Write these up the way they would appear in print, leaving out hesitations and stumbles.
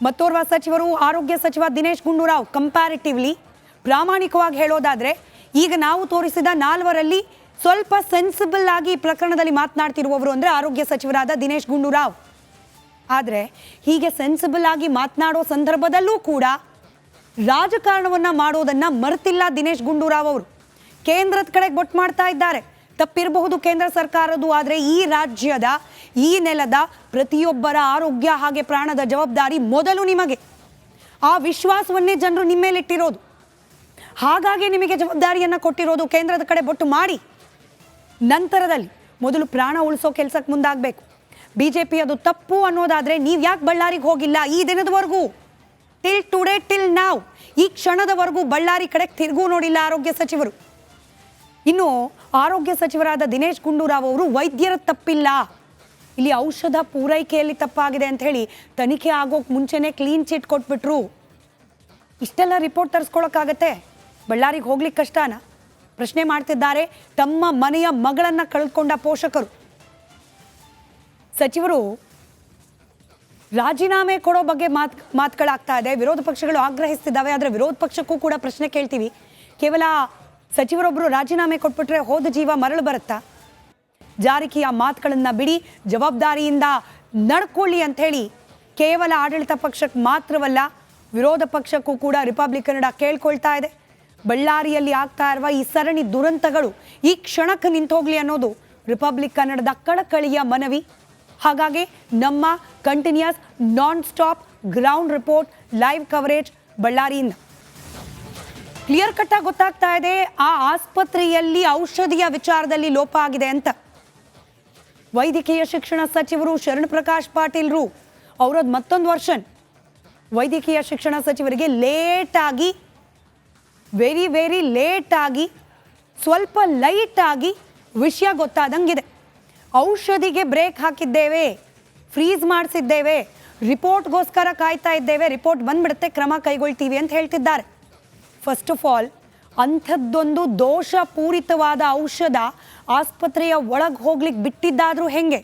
ಮತ್ತೋರ್ವ ಸಚಿವರು ಆರೋಗ್ಯ ಸಚಿವ ದಿನೇಶ್ ಗುಂಡೂರಾವ್ ಕಂಪ್ಯಾರಿಟಿವ್ಲಿ ಪ್ರಾಮಾಣಿಕವಾಗಿ ಹೇಳೋದಾದರೆ ಈಗ ನಾವು ತೋರಿಸಿದ ನಾಲ್ವರಲ್ಲಿ ಸ್ವಲ್ಪ ಸೆನ್ಸಿಬಲ್ ಆಗಿ ಈ ಪ್ರಕರಣದಲ್ಲಿ ಮಾತನಾಡ್ತಿರುವವರು ಅಂದರೆ ಆರೋಗ್ಯ ಸಚಿವರಾದ ದಿನೇಶ್ ಗುಂಡೂರಾವ್. ಆದರೆ ಹೀಗೆ ಸೆನ್ಸಿಬಲ್ ಆಗಿ ಮಾತನಾಡೋ ಸಂದರ್ಭದಲ್ಲೂ ಕೂಡ ರಾಜಕಾರಣವನ್ನು ಮಾಡೋದನ್ನು ಮರೆತಿಲ್ಲ ದಿನೇಶ್ ಗುಂಡೂರಾವ್ ಅವರು. ಕೇಂದ್ರದ ಕಡೆಗೆ ಬೊಟ್ಟು ಮಾಡ್ತಾ ಇದ್ದಾರೆ. ತಪ್ಪಿರಬಹುದು ಕೇಂದ್ರ ಸರ್ಕಾರದ್ದು, ಆದರೆ ಈ ರಾಜ್ಯದ ಈ ನೆಲದ ಪ್ರತಿಯೊಬ್ಬರ ಆರೋಗ್ಯ ಹಾಗೆ ಪ್ರಾಣದ ಜವಾಬ್ದಾರಿ ಮೊದಲು ನಿಮಗೆ. ಆ ವಿಶ್ವಾಸವನ್ನೇ ಜನರು ನಿಮ್ಮ ಮೇಲಿಟ್ಟಿರೋದು. ಹಾಗಾಗಿ ನಿಮಗೆ ಜವಾಬ್ದಾರಿಯನ್ನು ಕೊಟ್ಟಿರೋದು. ಕೇಂದ್ರದ ಕಡೆ ಬೊಟ್ಟು ಮಾಡಿ ನಂತರದಲ್ಲಿ ಮೊದಲು ಪ್ರಾಣ ಉಳಿಸೋ ಕೆಲಸಕ್ಕೆ ಮುಂದಾಗಬೇಕು. BJP ಅದು ತಪ್ಪು ಅನ್ನೋದಾದರೆ ನೀವು ಯಾಕೆ ಬಳ್ಳಾರಿಗೆ ಹೋಗಿಲ್ಲ ಈ ದಿನದವರೆಗೂ? ಟಿಲ್ ಟುಡೇ ಟಿಲ್ ನಾವ್ ಈ ಕ್ಷಣದವರೆಗೂ ಬಳ್ಳಾರಿ ಕಡೆಗೆ ತಿರುಗೂ ನೋಡಿಲ್ಲ ಆರೋಗ್ಯ ಸಚಿವರು. ಇನ್ನು ಆರೋಗ್ಯ ಸಚಿವರಾದ ದಿನೇಶ್ ಗುಂಡೂರಾವ್ ಅವರು ವೈದ್ಯರ ತಪ್ಪಿಲ್ಲ, ಇಲ್ಲಿ ಔಷಧ ಪೂರೈಕೆಯಲ್ಲಿ ತಪ್ಪಾಗಿದೆ ಅಂತ ಹೇಳಿ ತನಿಖೆ ಆಗೋಕೆ ಮುಂಚೆನೇ ಕ್ಲೀನ್ ಚಿಟ್ ಕೊಟ್ಬಿಟ್ರು. ಇಷ್ಟೆಲ್ಲ ರಿಪೋರ್ಟ್ ತರಿಸ್ಕೊಳಕ್ಕಾಗತ್ತೆ? ಬಳ್ಳಾರಿಗೆ ಹೋಗ್ಲಿಕ್ಕೆ ಕಷ್ಟನಾ? ಪ್ರಶ್ನೆ ಮಾಡ್ತಿದ್ದಾರೆ ತಮ್ಮ ಮನೆಯ ಮಗಳನ್ನು ಕಳೆದುಕೊಂಡ ಪೋಷಕರು. ಸಚಿವರು ರಾಜೀನಾಮೆ ಕೊಡೋ ಬಗ್ಗೆ ಮಾತುಗಳಾಗ್ತಾ ಇದೆ. ವಿರೋಧ ಪಕ್ಷಗಳು ಆಗ್ರಹಿಸ್ತಿದ್ದಾವೆ. ಆದರೆ ವಿರೋಧ ಪಕ್ಷಕ್ಕೂ ಕೂಡ ಪ್ರಶ್ನೆ ಕೇಳ್ತೀವಿ, ಕೇವಲ ಸಚಿವರೊಬ್ಬರು ರಾಜೀನಾಮೆ ಕೊಟ್ಬಿಟ್ರೆ ಹೋದ ಜೀವ ಮರಳು ಬರುತ್ತಾ? ಜಾರಕಿಯ ಮಾತುಗಳನ್ನು ಬಿಡಿ, ಜವಾಬ್ದಾರಿಯಿಂದ ನಡ್ಕೊಳ್ಳಿ ಅಂಥೇಳಿ ಕೇವಲ ಆಡಳಿತ ಪಕ್ಷಕ್ಕೆ ಮಾತ್ರವಲ್ಲ ವಿರೋಧ ಪಕ್ಷಕ್ಕೂ ಕೂಡ ರಿಪಬ್ಲಿಕ್ ಕನ್ನಡ ಕೇಳ್ಕೊಳ್ತಾ ಇದೆ. ಬಳ್ಳಾರಿಯಲ್ಲಿ ಆಗ್ತಾ ಇರುವ ಈ ಸರಣಿ ದುರಂತಗಳು ಈ ಕ್ಷಣಕ್ಕೆ ನಿಂತೋಗ್ಲಿ ಅನ್ನೋದು ರಿಪಬ್ಲಿಕ್ ಕನ್ನಡದ ಕಳಕಳಿಯ ಮನವಿ. ಹಾಗಾಗಿ ನಮ್ಮ continuous non stop ground report live coverage ಬಳ್ಳಾರಿಯಿಂದ ಕ್ಲಿಯರ್ ಕಟ್ಟಾಗಿ ಗೊತ್ತಾಗ್ತಾ ಇದೆ ಆ ಆಸ್ಪತ್ರೆಯಲ್ಲಿ ಔಷಧಿಯ ವಿಚಾರದಲ್ಲಿ ಲೋಪ ಆಗಿದೆ ಅಂತ. ವೈದ್ಯಕೀಯ ಶಿಕ್ಷಣ ಸಚಿವರು ಶರಣ್ ಪ್ರಕಾಶ್ ಪಾಟೀಲ್ರು ಅವರದ್ದು ಮತ್ತೊಂದು ವರ್ಷನ್. ವೈದ್ಯಕೀಯ ಶಿಕ್ಷಣ ಸಚಿವರಿಗೆ ಲೇಟಾಗಿ ವೆರಿ ಲೇಟಾಗಿ ಸ್ವಲ್ಪ ಲೈಟಾಗಿ ವಿಷಯ ಗೊತ್ತಾದಂಗಿದೆ. ಔಷಧಿಗೆ ಬ್ರೇಕ್ ಹಾಕಿದ್ದೇವೆ, ಫ್ರೀಸ್ ಮಾಡಿಸಿದ್ದೇವೆ, ರಿಪೋರ್ಟ್ಗೋಸ್ಕರ ಕಾಯ್ತಾ ಇದ್ದೇವೆ, ರಿಪೋರ್ಟ್ ಬಂದ್ಬಿಡುತ್ತೆ ಕ್ರಮ ಕೈಗೊಳ್ತೀವಿ ಅಂತ ಹೇಳ್ತಿದ್ದಾರೆ. ಫಸ್ಟ್ ಆಫ್ ಆಲ್ ಅಂಥದ್ದೊಂದು ದೋಷಪೂರಿತವಾದ ಔಷಧ ಆಸ್ಪತ್ರೆಯ ಒಳಗೆ ಹೋಗ್ಲಿಕ್ಕೆ ಬಿಟ್ಟಿದ್ದಾದರೂ ಹೆಂಗೆ?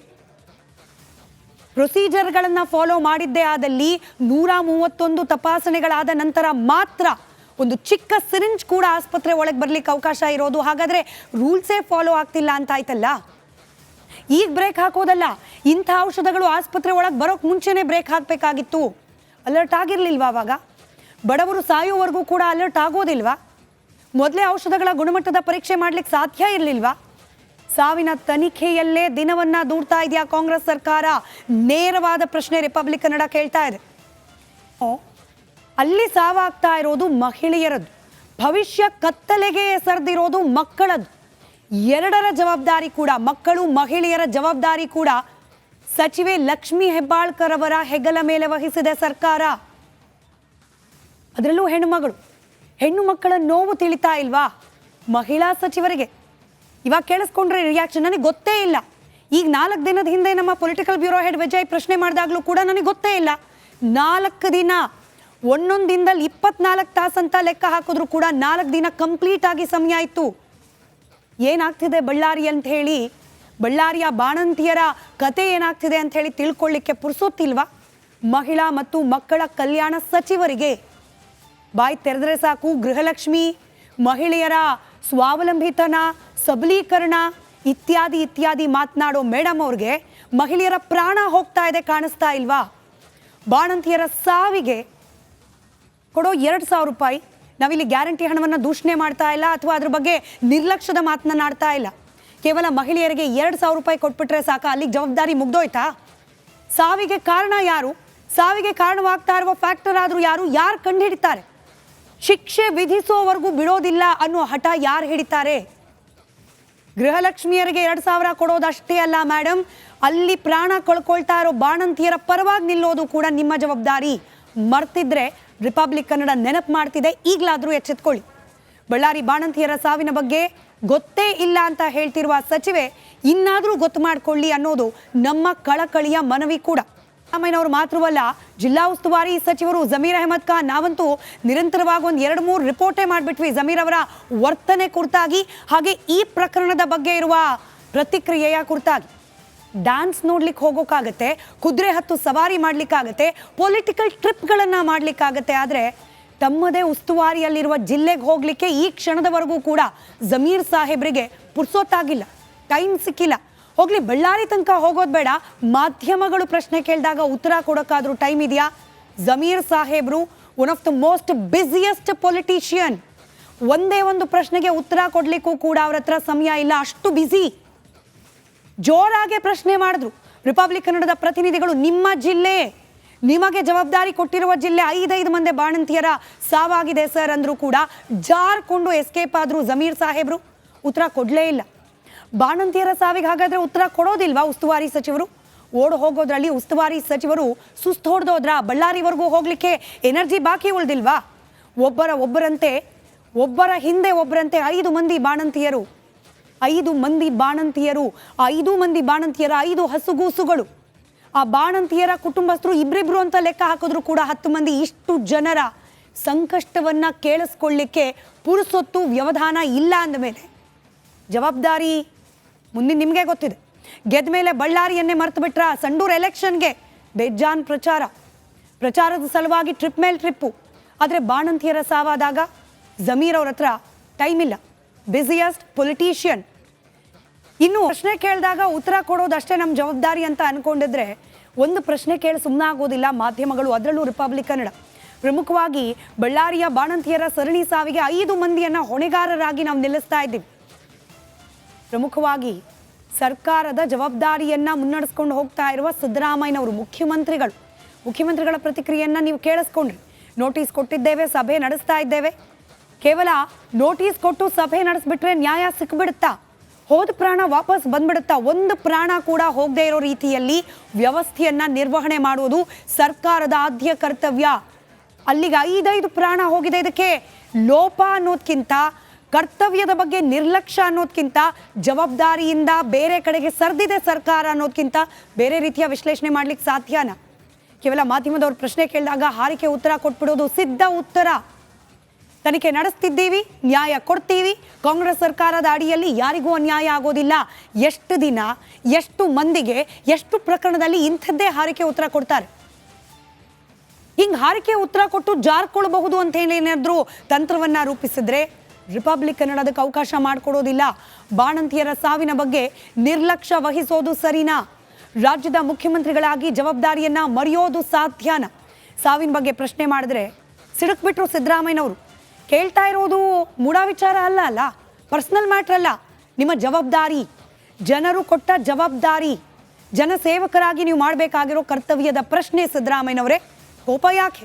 ಪ್ರೊಸೀಜರ್ಗಳನ್ನು ಫಾಲೋ ಮಾಡಿದ್ದೇ ಆದಲ್ಲಿ 131 ತಪಾಸಣೆಗಳಾದ ನಂತರ ಮಾತ್ರ ಒಂದು ಚಿಕ್ಕ ಸಿರಿಂಜ್ ಕೂಡ ಆಸ್ಪತ್ರೆ ಒಳಗೆ ಬರ್ಲಿಕ್ಕೆ ಅವಕಾಶ ಇರೋದು. ಹಾಗಾದರೆ ರೂಲ್ಸೇ ಫಾಲೋ ಆಗ್ತಿಲ್ಲ ಅಂತ ಆಯ್ತಲ್ಲ. ಈಗ ಬ್ರೇಕ್ ಹಾಕೋದಲ್ಲ, ಇಂಥ ಔಷಧಗಳು ಆಸ್ಪತ್ರೆ ಒಳಗೆ ಬರೋಕ್ಕೆ ಮುಂಚೆನೇ ಬ್ರೇಕ್ ಹಾಕಬೇಕಾಗಿತ್ತು. ಅಲರ್ಟ್ ಆಗಿರಲಿಲ್ವಾ? ಆವಾಗ ಬಡವರು ಸಾಯೋವರೆಗೂ ಕೂಡ ಅಲರ್ಟ್ ಆಗೋದಿಲ್ವಾ? ಮೊದಲೇ ಔಷಧಗಳ ಗುಣಮಟ್ಟದ ಪರೀಕ್ಷೆ ಮಾಡಲಿಕ್ಕೆ ಸಾಧ್ಯ ಇರಲಿಲ್ವಾ? ಸಾವಿನ ತನಿಖೆಯಲ್ಲೇ ದಿನವನ್ನು ದೂಡ್ತಾ ಇದೆಯಾ ಕಾಂಗ್ರೆಸ್ ಸರ್ಕಾರ? ನೇರವಾದ ಪ್ರಶ್ನೆ ರಿಪಬ್ಲಿಕ್ ಕನ್ನಡ ಕೇಳ್ತಾ ಇದೆ. ಅಲ್ಲಿ ಸಾವಾಗ್ತಾ ಇರೋದು ಮಹಿಳೆಯರದ್ದು, ಭವಿಷ್ಯ ಕತ್ತಲೆಗೆ ಎಸರ್ದಿರೋದು ಮಕ್ಕಳದ್ದು. ಎರಡರ ಜವಾಬ್ದಾರಿ ಕೂಡ, ಮಕ್ಕಳು ಮಹಿಳೆಯರ ಜವಾಬ್ದಾರಿ ಕೂಡ ಸಚಿವೆ ಲಕ್ಷ್ಮೀ ಹೆಬ್ಬಾಳ್ಕರ್ ಅವರ ಹೆಗಲ ಮೇಲೆ ವಹಿಸಿದೆ ಸರ್ಕಾರ. ಅದರಲ್ಲೂ ಹೆಣ್ಣು ಮಕ್ಕಳ ನೋವು ತಿಳಿತಾ ಇಲ್ವಾ ಮಹಿಳಾ ಸಚಿವರಿಗೆ? ಇವಾಗ ಕೇಳಿಸ್ಕೊಂಡ್ರೆ ರಿಯಾಕ್ಷನ್ ನನಗೆ ಗೊತ್ತೇ ಇಲ್ಲ. ಈಗ 4 ದಿನದ ಹಿಂದೆ ನಮ್ಮ ಪೊಲಿಟಿಕಲ್ ಬ್ಯೂರೋ ಹೆಡ್ ವಿಜಯ್ ಪ್ರಶ್ನೆ ಮಾಡಿದಾಗಲೂ ಕೂಡ ನನಗೆ ಗೊತ್ತೇ ಇಲ್ಲ. 4 ದಿನ, ಒಂದೊಂದು ದಿನದಲ್ಲಿ 24 ತಾಸು ಅಂತ ಲೆಕ್ಕ ಹಾಕಿದ್ರು ಕೂಡ 4 ದಿನ ಕಂಪ್ಲೀಟ್ ಆಗಿ ಸಮಯ ಇತ್ತು. ಏನಾಗ್ತಿದೆ ಬಳ್ಳಾರಿ ಅಂತ ಹೇಳಿ, ಬಳ್ಳಾರಿಯ ಬಾಣಂತಿಯರ ಕತೆ ಏನಾಗ್ತಿದೆ ಅಂತ ಹೇಳಿ ತಿಳ್ಕೊಳ್ಳಿಕ್ಕೆ ಪುರ್ಸೊತ್ತಿಲ್ವಾ ಮಹಿಳಾ ಮತ್ತು ಮಕ್ಕಳ ಕಲ್ಯಾಣ ಸಚಿವರಿಗೆ? ಬಾಯಿ ತೆರೆದ್ರೆ ಸಾಕು ಗೃಹಲಕ್ಷ್ಮಿ, ಮಹಿಳೆಯರ ಸ್ವಾವಲಂಬಿತನ, ಸಬಲೀಕರಣ ಇತ್ಯಾದಿ ಮಾತನಾಡೋ ಮೇಡಮ್ ಅವ್ರಿಗೆ ಮಹಿಳೆಯರ ಪ್ರಾಣ ಹೋಗ್ತಾ ಇದೆ ಕಾಣಿಸ್ತಾ ಇಲ್ವಾ? ಬಾಣಂತಿಯರ ಸಾವಿಗೆ ಕೊಡೋ 2,000 ರೂಪಾಯಿ, ನಾವಿಲ್ಲಿ ಗ್ಯಾರಂಟಿ ಹಣವನ್ನು ದೂಷಣೆ ಮಾಡ್ತಾ ಇಲ್ಲ ಅಥವಾ ಅದ್ರ ಬಗ್ಗೆ ನಿರ್ಲಕ್ಷ್ಯದ ಮಾತನಾಡ್ತಾ ಇಲ್ಲ. ಕೇವಲ ಮಹಿಳೆಯರಿಗೆ 2,000 ರೂಪಾಯಿ ಕೊಟ್ಬಿಟ್ರೆ ಸಾಕ, ಅಲ್ಲಿಗೆ ಜವಾಬ್ದಾರಿ ಮುಗ್ದೋಯ್ತಾ? ಸಾವಿಗೆ ಕಾರಣ ಯಾರು? ಸಾವಿಗೆ ಕಾರಣವಾಗ್ತಾ ಇರುವ ಫ್ಯಾಕ್ಟರ್ ಆದರೂ ಯಾರು ಕಂಡುಹಿಡಿತಾರೆ? ಶಿಕ್ಷೆ ವಿಧಿಸೋವರೆಗೂ ಬಿಡೋದಿಲ್ಲ ಅನ್ನೋ ಹಠ ಯಾರು ಹಿಡಿತಾರೆ? ಗೃಹಲಕ್ಷ್ಮಿಯರಿಗೆ 2,000 ಕೊಡೋದಷ್ಟೇ ಅಲ್ಲ ಮೇಡಮ್, ಅಲ್ಲಿ ಪ್ರಾಣ ಕಳ್ಕೊಳ್ತಾ ಇರೋ ಬಾಣಂತಿಯರ ಪರವಾಗಿ ನಿಲ್ಲೋದು ಕೂಡ ನಿಮ್ಮ ಜವಾಬ್ದಾರಿ. ಮರ್ತಿದ್ರೆ ರಿಪಬ್ಲಿಕ್ ಕನ್ನಡ ನೆನಪು ಮಾಡ್ತಿದೆ, ಈಗಲಾದರೂ ಎಚ್ಚೆತ್ಕೊಳ್ಳಿ. ಬಳ್ಳಾರಿ ಬಾಣಂತಿಯರ ಸಾವಿನ ಬಗ್ಗೆ ಗೊತ್ತೇ ಇಲ್ಲ ಅಂತ ಹೇಳ್ತಿರುವ ಸಚಿವೆ ಇನ್ನಾದರೂ ಗೊತ್ತು ಮಾಡ್ಕೊಳ್ಳಿ ಅನ್ನೋದು ನಮ್ಮ ಕಳಕಳಿಯ ಮನವಿ ಕೂಡ. ಸಿದ್ದರಾಮಯ್ಯನವರು ಮಾತ್ರವಲ್ಲ, ಜಿಲ್ಲಾ ಉಸ್ತುವಾರಿ ಸಚಿವರು ಜಮೀರ್ ಅಹಮದ್ ಖಾನ್, ನಾವಂತೂ ನಿರಂತರವಾಗಿ 1-2-3 ರಿಪೋರ್ಟೇ ಮಾಡಿಬಿಟ್ವಿ ಜಮೀರ್ ಅವರ ವರ್ತನೆ ಕುರಿತಾಗಿ, ಹಾಗೆ ಈ ಪ್ರಕರಣದ ಬಗ್ಗೆ ಇರುವ ಪ್ರತಿಕ್ರಿಯೆಯ ಕುರಿತಾಗಿ. ಡ್ಯಾನ್ಸ್ ನೋಡ್ಲಿಕ್ಕೆ ಹೋಗೋಕ್ಕಾಗತ್ತೆ, ಕುದುರೆ ಹತ್ತು ಸವಾರಿ ಮಾಡ್ಲಿಕ್ಕಾಗತ್ತೆ, ಪೊಲಿಟಿಕಲ್ ಟ್ರಿಪ್ಗಳನ್ನು ಮಾಡ್ಲಿಕ್ಕಾಗತ್ತೆ. ಆದರೆ ತಮ್ಮದೇ ಉಸ್ತುವಾರಿಯಲ್ಲಿರುವ ಜಿಲ್ಲೆಗೆ ಹೋಗಲಿಕ್ಕೆ ಈ ಕ್ಷಣದವರೆಗೂ ಕೂಡ ಜಮೀರ್ ಸಾಹೇಬ್ರಿಗೆ ಪುರ್ಸೊತ್ತಾಗಿಲ್ಲ, ಟೈಮ್ ಸಿಕ್ಕಿಲ್ಲ. ಹೋಗ್ಲಿ, ಬಳ್ಳಾರಿ ತನಕ ಹೋಗೋದು ಬೇಡ, ಮಾಧ್ಯಮಗಳು ಪ್ರಶ್ನೆ ಕೇಳಿದಾಗ ಉತ್ತರ ಕೊಡೋಕ್ಕಾದ್ರೂ ಟೈಮ್ ಇದೆಯಾ? ಜಮೀರ್ ಸಾಹೇಬ್ರು one of the most busiest politician. ಒಂದೇ ಒಂದು ಪ್ರಶ್ನೆಗೆ ಉತ್ತರ ಕೊಡ್ಲಿಕ್ಕೂ ಕೂಡ ಅವ್ರ ಹತ್ರ ಸಮಯ ಇಲ್ಲ, ಅಷ್ಟು ಬ್ಯುಸಿ. ಜೋರಾಗೆ ಪ್ರಶ್ನೆ ಮಾಡಿದ್ರು ರಿಪಬ್ಲಿಕ್ ಕನ್ನಡದ ಪ್ರತಿನಿಧಿಗಳು. ನಿಮ್ಮ ಜಿಲ್ಲೆ, ನಿಮಗೆ ಜವಾಬ್ದಾರಿ ಕೊಟ್ಟಿರುವ ಜಿಲ್ಲೆ, 5 ಮಂದಿ ಬಾಣಂತಿಯರ ಸಾವಾಗಿದೆ ಸರ್ ಅಂದ್ರು ಕೂಡ ಜಾರ್ಕೊಂಡು ಎಸ್ಕೇಪ್ ಆದ್ರು ಜಮೀರ್ ಸಾಹೇಬ್ರು. ಉತ್ತರ ಕೊಡಲೇ ಇಲ್ಲ. ಬಾಣಂತಿಯರ ಸಾವಿಗೆ ಹಾಗಾದ್ರೆ ಉತ್ತರ ಕೊಡೋದಿಲ್ವಾ ಉಸ್ತುವಾರಿ ಸಚಿವರು? ಓಡ್ ಹೋಗೋದ್ರಲ್ಲಿ ಉಸ್ತುವಾರಿ ಸಚಿವರು ಸುಸ್ತು ಹೊಡೆದೋದ್ರ? ಬಳ್ಳಾರಿವರೆಗೂ ಹೋಗ್ಲಿಕ್ಕೆ ಎನರ್ಜಿ ಬಾಕಿ ಉಳ್ದಿಲ್ವಾ? ಒಬ್ಬರ ಹಿಂದೆ ಒಬ್ಬರಂತೆ 5 ಮಂದಿ ಬಾಣಂತಿಯರು, 5 ಮಂದಿ ಬಾಣಂತಿಯರು, 5 ಮಂದಿ ಬಾಣಂತಿಯರ 5 ಹಸುಗೂಸುಗಳು. ಆ ಬಾಣಂತಿಯರ ಕುಟುಂಬಸ್ಥರು ಇಬ್ರಿಬ್ರು ಅಂತ ಲೆಕ್ಕ ಹಾಕಿದ್ರು ಕೂಡ 10 ಮಂದಿ. ಇಷ್ಟು ಜನರ ಸಂಕಷ್ಟವನ್ನ ಕೇಳಿಸ್ಕೊಳ್ಳಿಕ್ಕೆ ಪುರುಸೊತ್ತು ವ್ಯವಧಾನ ಇಲ್ಲ ಅಂದಮೇಲೆ ಜವಾಬ್ದಾರಿ ಮುಂದೆ ನಿಮಗೆ ಗೊತ್ತಿದೆ. ಗೆದ್ದ ಮೇಲೆ ಬಳ್ಳಾರಿಯನ್ನೇ ಮರ್ತು ಬಿಟ್ರ? ಸಂಡೂರು ಎಲೆಕ್ಷನ್ಗೆ ಬೇಜಾನ್ ಪ್ರಚಾರದ ಸಲುವಾಗಿ ಟ್ರಿಪ್ ಮೇಲೆ ಟ್ರಿಪ್ಪು. ಆದರೆ ಬಾಣಂತಿಯರ ಸಾವಾದಾಗ ಜಮೀರ್ ಅವ್ರ ಹತ್ರ ಟೈಮ್ ಇಲ್ಲ, ಬ್ಯುಸಿಯೆಸ್ಟ್ ಪೊಲಿಟಿಷಿಯನ್. ಇನ್ನು ಪ್ರಶ್ನೆ ಕೇಳಿದಾಗ ಉತ್ತರ ಕೊಡೋದಷ್ಟೇ ನಮ್ಮ ಜವಾಬ್ದಾರಿ ಅಂತ ಅನ್ಕೊಂಡಿದ್ರೆ ಒಂದು ಪ್ರಶ್ನೆ ಕೇಳಿ ಸುಮ್ಮನೆ ಆಗೋದಿಲ್ಲ ಮಾಧ್ಯಮಗಳು, ಅದರಲ್ಲೂ ರಿಪಬ್ಲಿಕ್ ಕನ್ನಡ. ಪ್ರಮುಖವಾಗಿ ಬಳ್ಳಾರಿಯ ಬಾಣಂತಿಯರ ಸರಣಿ ಸಾವಿಗೆ 5 ಮಂದಿಯನ್ನ ಹೊಣೆಗಾರರಾಗಿ ನಾವು ನಿಲ್ಲಿಸ್ತಾ ಇದ್ದೀವಿ. ಪ್ರಮುಖವಾಗಿ ಸರ್ಕಾರದ ಜವಾಬ್ದಾರಿಯನ್ನ ಮುನ್ನಡೆಸ್ಕೊಂಡು ಹೋಗ್ತಾ ಇರುವ ಸಿದ್ದರಾಮಯ್ಯನವರು, ಮುಖ್ಯಮಂತ್ರಿಗಳ ಪ್ರತಿಕ್ರಿಯೆಯನ್ನ ನೀವು ಕೇಳಿಸ್ಕೊಂಡ್ರಿ. ನೋಟಿಸ್ ಕೊಟ್ಟಿದ್ದೇವೆ, ಸಭೆ ನಡೆಸ್ತಾ ಇದ್ದೇವೆ. ಕೇವಲ ನೋಟಿಸ್ ಕೊಟ್ಟು ಸಭೆ ನಡೆಸ್ಬಿಟ್ರೆ ನ್ಯಾಯ ಸಿಕ್ಬಿಡುತ್ತಾ? ಹೋದ ಪ್ರಾಣ ವಾಪಸ್ ಬಂದ್ಬಿಡುತ್ತಾ? ಒಂದು ಪ್ರಾಣ ಕೂಡ ಹೋಗದೇ ಇರೋ ರೀತಿಯಲ್ಲಿ ವ್ಯವಸ್ಥೆಯನ್ನ ನಿರ್ವಹಣೆ ಮಾಡುವುದು ಸರ್ಕಾರದ ಆದ್ಯ ಕರ್ತವ್ಯ. ಅಲ್ಲಿಗೆ 5 ಪ್ರಾಣ ಹೋಗಿದೆ. ಇದಕ್ಕೆ ಲೋಪ ಅನ್ನೋದ್ಕಿಂತ, ಕರ್ತವ್ಯದ ಬಗ್ಗೆ ನಿರ್ಲಕ್ಷ್ಯ ಅನ್ನೋದ್ಕಿಂತ, ಜವಾಬ್ದಾರಿಯಿಂದ ಬೇರೆ ಕಡೆಗೆ ಸರ್ದಿದೆ ಸರ್ಕಾರ ಅನ್ನೋದ್ಕಿಂತ ಬೇರೆ ರೀತಿಯ ವಿಶ್ಲೇಷಣೆ ಮಾಡ್ಲಿಕ್ಕೆ ಸಾಧ್ಯನಾ? ಕೇವಲ ಮಾಧ್ಯಮದವ್ರು ಪ್ರಶ್ನೆ ಕೇಳಿದಾಗ ಹಾರಿಕೆ ಉತ್ತರ ಕೊಟ್ಬಿಡೋದು ಸಿದ್ಧ ಉತ್ತರ. ತನಿಖೆ ನಡೆಸ್ತಿದ್ದೀವಿ, ನ್ಯಾಯ ಕೊಡ್ತೀವಿ. ಕಾಂಗ್ರೆಸ್ ಸರ್ಕಾರದ ಅಡಿಯಲ್ಲಿ ಯಾರಿಗೂ ಅನ್ಯಾಯ ಆಗೋದಿಲ್ಲ. ಎಷ್ಟು ದಿನ, ಎಷ್ಟು ಮಂದಿಗೆ, ಎಷ್ಟು ಪ್ರಕರಣದಲ್ಲಿ ಇಂಥದ್ದೇ ಹಾರಿಕೆ ಉತ್ತರ ಕೊಡ್ತಾರೆ? ಹಿಂಗೆ ಹಾರಿಕೆ ಉತ್ತರ ಕೊಟ್ಟು ಜಾರ್ಕೊಳ್ಬಹುದು ಅಂತ ಹೇಳಿ ಏನಾದರೂ ತಂತ್ರವನ್ನ ರೂಪಿಸಿದ್ರೆ ರಿಪಬ್ಲಿಕ್ ಕನ್ನಡದಕ್ಕೆ ಅವಕಾಶ ಮಾಡಿಕೊಡೋದಿಲ್ಲ. ಬಾಣಂತಿಯರ ಸಾವಿನ ಬಗ್ಗೆ ನಿರ್ಲಕ್ಷ್ಯ ವಹಿಸೋದು ಸರಿನಾ? ರಾಜ್ಯದ ಮುಖ್ಯಮಂತ್ರಿಗಳಾಗಿ ಜವಾಬ್ದಾರಿಯನ್ನ ಮರೆಯೋದು ಸಾಧ್ಯನಾ? ಸಾವಿನ ಬಗ್ಗೆ ಪ್ರಶ್ನೆ ಮಾಡಿದ್ರೆ ಸಿಡುಕ್ಬಿಟ್ರು ಸಿದ್ದರಾಮಯ್ಯನವರು. ಕೇಳ್ತಾ ಇರೋದು ಮೂಢ ವಿಚಾರ ಅಲ್ಲ, ಪರ್ಸನಲ್ ಮ್ಯಾಟ್ರ್ ಅಲ್ಲ, ನಿಮ್ಮ ಜವಾಬ್ದಾರಿ, ಜನರು ಕೊಟ್ಟ ಜವಾಬ್ದಾರಿ, ಜನಸೇವಕರಾಗಿ ನೀವು ಮಾಡಬೇಕಾಗಿರೋ ಕರ್ತವ್ಯದ ಪ್ರಶ್ನೆ. ಸಿದ್ದರಾಮಯ್ಯನವರೇ, ಕೋಪ ಯಾಕೆ?